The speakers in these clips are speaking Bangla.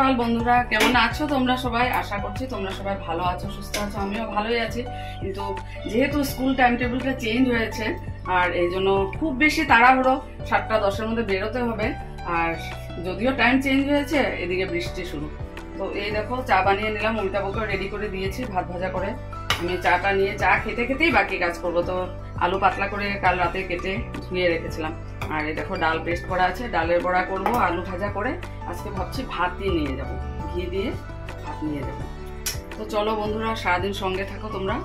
সকাল বন্ধুরা, কেমন আছো তোমরা সবাই? আশা করছি তোমরা সবাই ভালো আছো, সুস্থ আছো। আমিও ভালোই আছি, কিন্তু যেহেতু স্কুল টাইম টেবিলটা চেঞ্জ হয়েছে আর এই জন্য খুব বেশি তাড়াহুড়ো, 7:10-এর মধ্যে বেরোতে হবে। আর যদিও টাইম চেঞ্জ হয়েছে, এদিকে বৃষ্টি শুরু। তো এই দেখো, চা বানিয়ে নিলাম, অমিতাভকে রেডি করে দিয়েছি ভাত ভাজা করে। আমি চাটা নিয়ে চা খেতে খেতেই বাকি কাজ করবো। তো আলু পাতলা করে কাল রাতে কেটে ধুয়ে রেখেছিলাম। আর এই দেখো, ডাল পেস্ট করা আছে, ডালের বড়া করব আলু ভাজা করে। আজকে ভাবছি ভাত দিয়ে নিয়ে যাব, ঘি দিয়ে ভাত নিয়ে যাব। তো চলো বন্ধুরা, সারাদিন সঙ্গে থাকো, তোমরা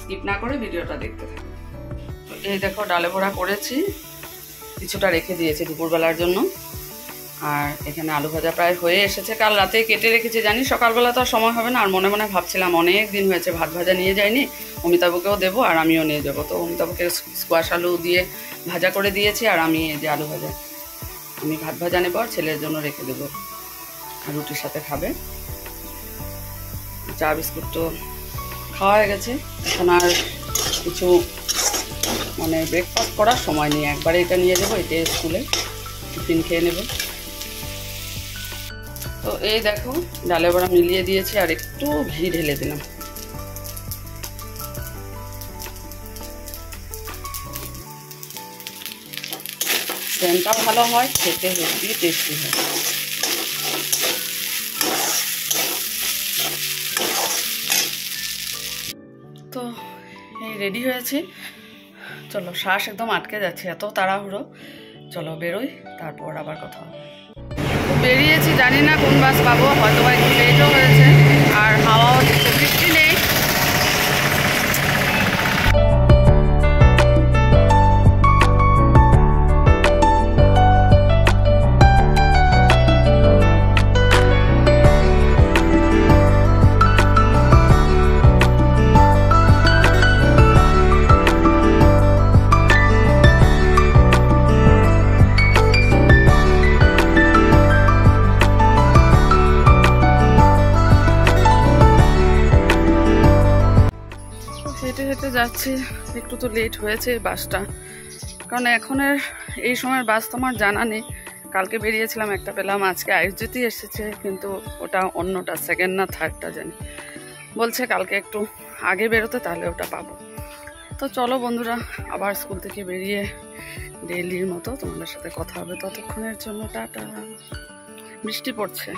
স্কিপ না করে ভিডিওটা দেখতে থাকো। তো এই দেখো, ডালে বড়া করেছি, কিছুটা রেখে দিয়েছি দুপুরবেলার জন্য। আর এখানে আলু ভাজা প্রায় হয়ে এসেছে, কাল রাতে কেটে রেখেছি। জানি সকালবেলা তো আর সময় হবে না। আর মনে মনে ভাবছিলাম অনেক দিন হয়েছে ভাত ভাজা নিয়ে যাইনি, অমিতাভকেও দেবো আর আমিও নিয়ে যাবো। তো অমিতাভকে স্কোয়াশ আলু দিয়ে ভাজা করে দিয়েছি, আর আমি এই যে আলু ভাজা, আমি ভাত ভাজা নেবো আর ছেলের জন্য রেখে দেবো, আর রুটির সাথে খাবে। চা বিস্কুট তো খাওয়া হয়ে গেছে, এখন আর কিছু মানে ব্রেকফাস্ট করার সময় নেই। একবারে এটা নিয়ে যাবো, এটা স্কুলে টিফিন খেয়ে নেব। তো এই দেখো, ডালে বড়া মিলিয়ে দিয়েছি আর একটু ঘি ঢেলে দিলাম। সেন্টটা ভালো হয়, খেতে হেভি টেস্টি হয়। তো এই রেডি হয়েছি, চলো। শ্বাস একদম আটকে যাচ্ছে, এত তাড়াহুড়ো। চলো বেরোই, তারপর আবার কথা হবে। বেরিয়েছি, জানি না কোন বাস পাবো, হয়তো বা একটু লেটও হয়েছে। আর হাওয়াও দিচ্ছে, বৃষ্টি নেই। হেঁটে হেঁটে যাচ্ছি, একটু তো লেট হয়েছে বাসটা, কারণ এখনের এই সময়ের বাস তোমার জানা নেই। কালকে বেরিয়েছিলাম, একটা পেলাম, আজকে আয়ুষজ্যোতি এসেছে, কিন্তু ওটা অন্যটা, সেকেন্ড না থার্ডটা জানি। বলছে কালকে একটু আগে বেরোতে, তাহলে ওটা পাবো। তো চলো বন্ধুরা, আবার স্কুল থেকে বেরিয়ে ডেইলির মতো তোমাদের সাথে কথা হবে। ততক্ষণের জন্য টাটা। বৃষ্টি পড়ছে।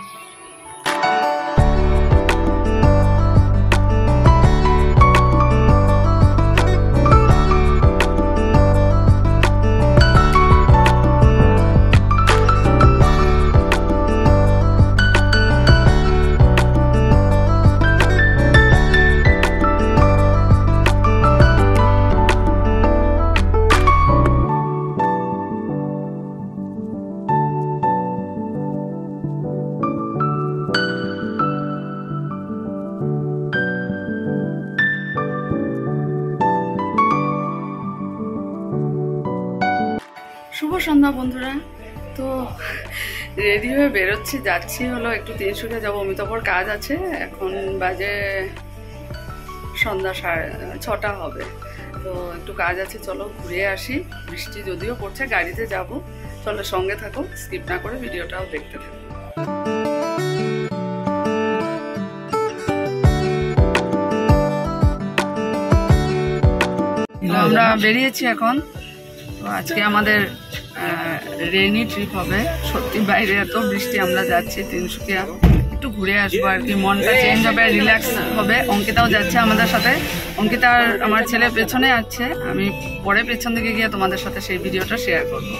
শুভ সন্ধ্যা বন্ধুরা। তো রেডি হয়ে বেরোচ্ছি, যাচ্ছি হলো একটু তিনসুকিয়া যাবো, অমিতাভর কাজ আছে। এখন বাজে সন্ধ্যা 6:30 হবে। তো একটু কাজ আছে, চলো ঘুরে আসি। বৃষ্টি যদিও পড়ছে, গাড়িতে যাব। চলো সঙ্গে থাকো, স্কিপ না করে ভিডিওটাও দেখতে থাকো। আমরা বেরিয়েছি এখন। তো আজকে আমাদের রেনি ট্রিপ হবে। সত্যি বাইরে এত বৃষ্টি, আমরা যাচ্ছি তিনসুকিয়া, একটু ঘুরে আসবো আর কি, মনটা চেঞ্জ হবে, রিল্যাক্স হবে। অঙ্কিতাও যাচ্ছে আমাদের সাথে। অঙ্কিতা আর আমার ছেলে পেছনে আছে, আমি পরে পেছন দিকে গিয়ে তোমাদের সাথে সেই ভিডিওটা শেয়ার করবো।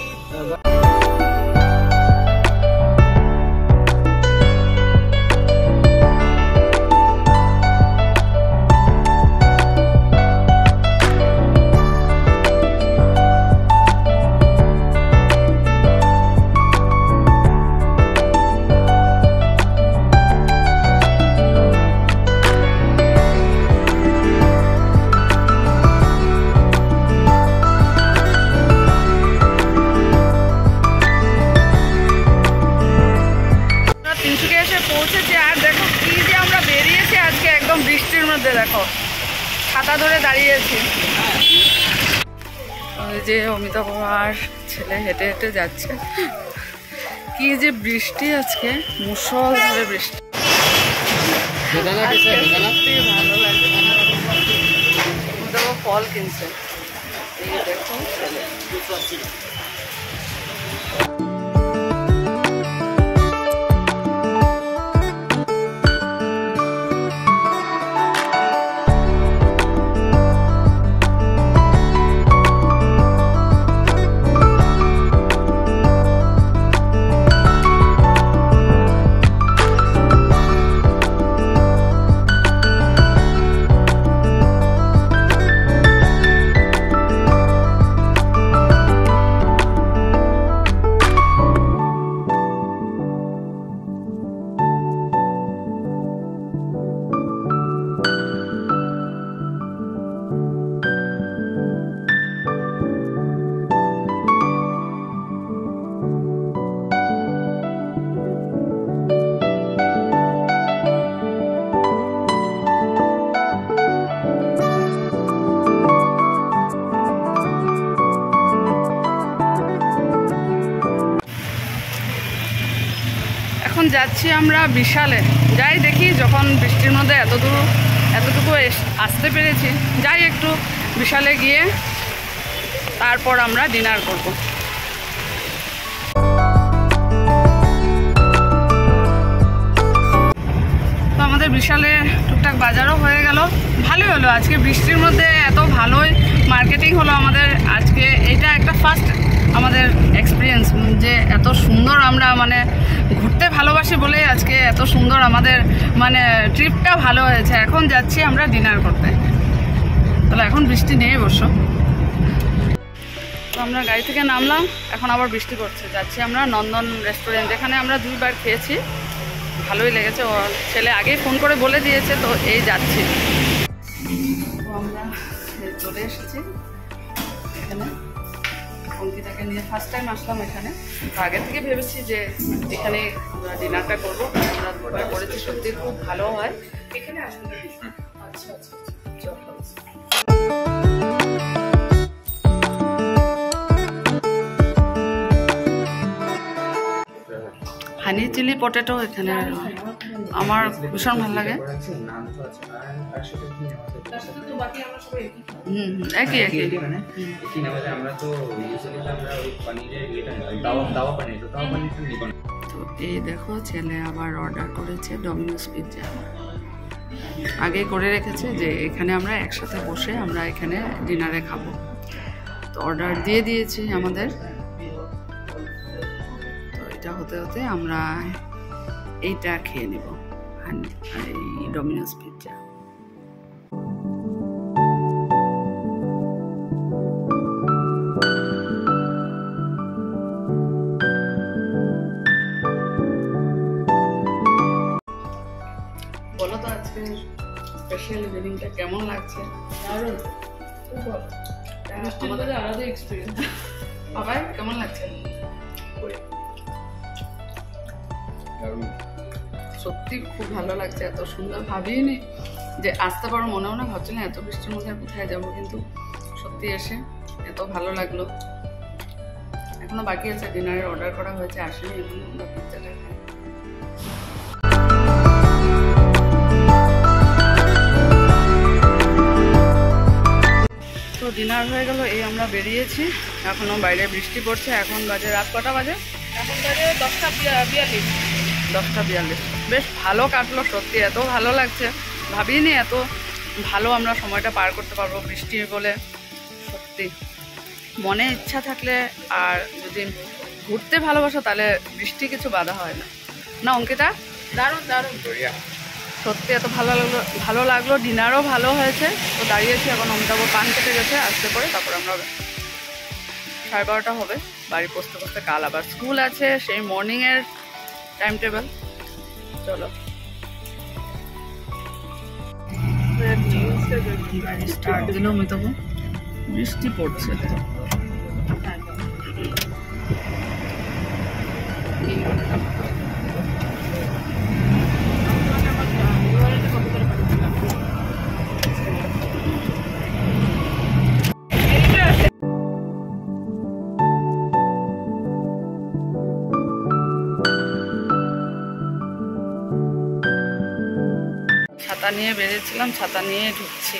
দেখো, ছাতা ধরে দাঁড়িয়েছি। ওই যে অমিতাভ আর ছেলে হেঁটে হেঁটে যাচ্ছে, কি যে বৃষ্টি আজকে, মুষলধারে বৃষ্টি। ভালো লাগছে, ফল কিনছে। এই দেখো যাচ্ছি আমরা বিশালে। যাই দেখি, যখন বৃষ্টির মধ্যে এতটুকু আসতে পেরেছি, যাই একটু বিশালে গিয়ে তারপর আমরা ডিনার করব। তো আমাদের বিশালে টুকটাক বাজারও হয়ে গেল, ভালোই হলো। আজকে বৃষ্টির মধ্যে এত ভালোই মার্কেটিং হলো আমাদের আজকে। এটা একটা ফার্স্ট আমাদের এক্সপিরিয়েন্স যে এত সুন্দর আমরা মানে ঘুরতে ভালোবাসি বলেই আজকে এত সুন্দর আমাদের মানে ট্রিপটা ভালো হয়েছে। এখন যাচ্ছি আমরা ডিনার করতে। তাহলে এখন বৃষ্টি নেই অবশ্য। তো আমরা গাড়ি থেকে নামলাম, এখন আবার বৃষ্টি পড়ছে। যাচ্ছি আমরা নন্দন রেস্টুরেন্ট, যেখানে আমরা 2 বার খেয়েছি, ভালোই লেগেছে। ও ছেলে আগেই ফোন করে বলে দিয়েছে, তো এই যাচ্ছি। তো আমরা চলে এসেছি এখানে, অঙ্কিতাকে নিয়ে ফার্স্ট টাইম আসলাম এখানে। তো আগে থেকে ভেবেছি যে এখানে ডিনারটা করবো। আমরা অর্ডার করেছি, সত্যি খুব ভালো হয় এখানে আসলে। আচ্ছা আচ্ছা, হানি চিলি পটেটো এখানে আমার ভীষণ ভালো লাগে। একই একই। তো এই দেখো, ছেলে আবার অর্ডার করেছে ডমিনোস পিৎজা। আগে করে রেখেছে যে এখানে আমরা একসাথে বসে আমরা এখানে ডিনারে খাবো। তো অর্ডার দিয়ে দিয়েছি আমাদের। তো এটা হতে হতে আমরা এইটা খেয়ে নেব, এই ডমিনোস পিৎজা। বলো তো আজকে স্পেশাল ইভিনিংটা কেমন লাগছে? দারুণ, খুব ভালো, আমাদের আলাদা এক্সপিরিয়েন্স। বাবাই কেমন লাগছে? সত্যি খুব ভালো লাগছে, এত সুন্দর ভাবিনি যে আসতে পারো, মনেও না ভাবছিলাম এত বৃষ্টির মধ্যে কোথায় যাবো, কিন্তু সত্যি এসে এত ভালো লাগলো। এখনো বাকি আছে, ডিনারের অর্ডার করা হয়েছে, আসেনি এখন, আমরা পিৎজাটা খাই। তো ডিনার হয়ে গেল, এই আমরা বেরিয়েছি। এখনো বাইরে বৃষ্টি পড়ছে। এখন বাজে রাত কটা বাজে? এখন বাজে 10টা 42। বেশ ভালো কাটলো, সত্যি এত ভালো লাগছে, ভাবিনি এত ভালো আমরা সময়টা পার করতে পারবো বৃষ্টি বলে। সত্যি মনে ইচ্ছা থাকলে আর যদি ঘুরতে ভালোবাসো তাহলে বৃষ্টি কিছু বাধা হয় না, না অঙ্কিতা? দারুণ দারুণ, সত্যি এত ভালো লাগলো। ডিনারও ভালো হয়েছে। তো দাঁড়িয়েছি এখন, অমিতাভ পান কেটে গেছে, আসতে করে তারপর আমরা 12:30 হবে বাড়ি পৌঁছতে। কাল আবার স্কুল আছে, সেই মর্নিংয়ের টাইম টেবিল। চলো গাড়ি স্টার্ট দিল অমিতাভ, বৃষ্টি পড়ছে। ছাতা নিয়ে বেরিয়েছিলাম, ছাতা নিয়ে ঢুকছি।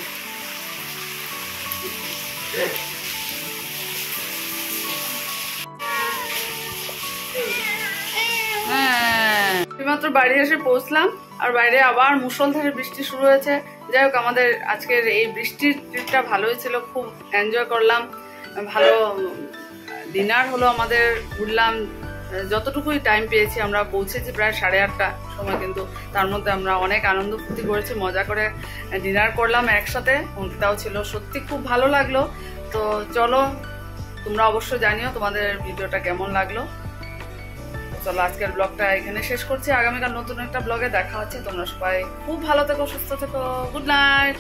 হ্যাঁ, মাত্র বাড়ি এসে পৌঁছলাম, আর বাইরে আবার মুষলধারে বৃষ্টি শুরু হয়েছে। যাই হোক, আমাদের আজকের এই বৃষ্টির ট্রিপটা ভালোই ছিল, খুব এনজয় করলাম, ভালো ডিনার হলো আমাদের, ঘুরলাম যতটুকুই টাইম পেয়েছি। আমরা পৌঁছেছি প্রায় 8:30 সময়, কিন্তু তার মধ্যে আমরা অনেক আনন্দ ফুর্তি করেছি, মজা করে ডিনার করলাম একসাথে। অঙ্কিতাও ছিল, সত্যি খুব ভালো লাগলো। তো চলো, তোমরা অবশ্যই জানিও তোমাদের ভিডিওটা কেমন লাগলো। চলো, আজকের ব্লগটা এখানে শেষ করছি, আগামীকাল নতুন একটা ব্লগে দেখা হচ্ছে। তোমরা সবাই খুব ভালো থেকো, সুস্থ থেকো। Good night.